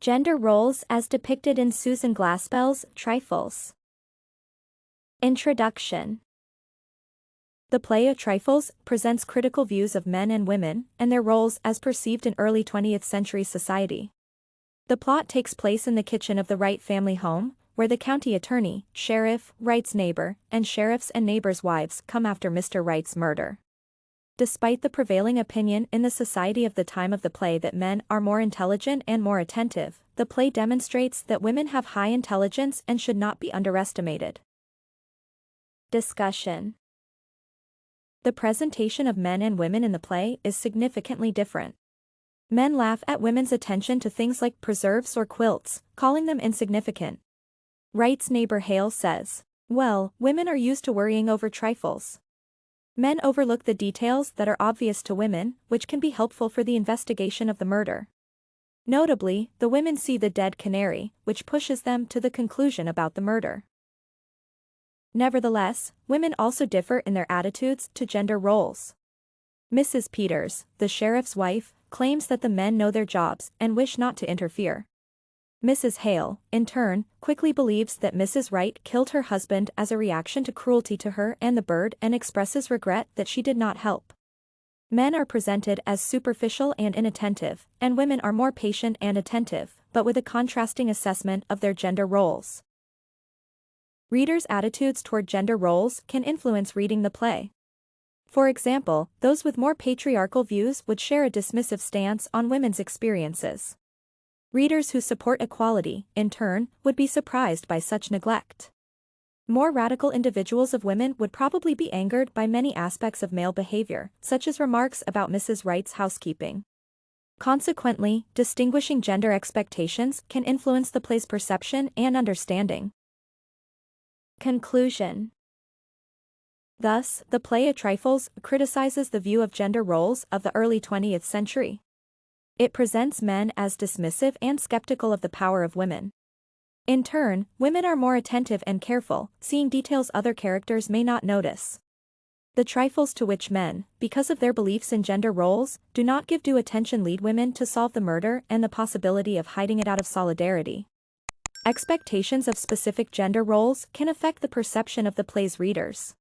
Gender roles as depicted in Susan Glaspell's Trifles. Introduction. The play Trifles presents critical views of men and women and their roles as perceived in early 20th century society. The plot takes place in the kitchen of the Wright family home, where the county attorney, sheriff, Wright's neighbor, and sheriffs and neighbors' wives come after Mr. Wright's murder. Despite the prevailing opinion in the society of the time of the play that men are more intelligent and more attentive, the play demonstrates that women have high intelligence and should not be underestimated. Discussion. The presentation of men and women in the play is significantly different. Men laugh at women's attention to things like preserves or quilts, calling them insignificant. Wright's neighbor Hale says, "Well, women are used to worrying over trifles." Men overlook the details that are obvious to women, which can be helpful for the investigation of the murder. Notably, the women see the dead canary, which pushes them to the conclusion about the murder. Nevertheless, women also differ in their attitudes to gender roles. Mrs. Peters, the sheriff's wife, claims that the men know their jobs and wish not to interfere. Mrs. Hale, in turn, quickly believes that Mrs. Wright killed her husband as a reaction to cruelty to her and the bird and expresses regret that she did not help. Men are presented as superficial and inattentive, and women are more patient and attentive, but with a contrasting assessment of their gender roles. Readers' attitudes toward gender roles can influence reading the play. For example, those with more patriarchal views would share a dismissive stance on women's experiences. Readers who support equality, in turn, would be surprised by such neglect. More radical individuals of women would probably be angered by many aspects of male behavior, such as remarks about Mrs. Wright's housekeeping. Consequently, distinguishing gender expectations can influence the play's perception and understanding. Conclusion. Thus, the play Trifles criticizes the view of gender roles of the early 20th century. It presents men as dismissive and skeptical of the power of women. In turn, women are more attentive and careful, seeing details other characters may not notice. The trifles to which men, because of their beliefs in gender roles, do not give due attention lead women to solve the murder and the possibility of hiding it out of solidarity. Expectations of specific gender roles can affect the perception of the play's readers.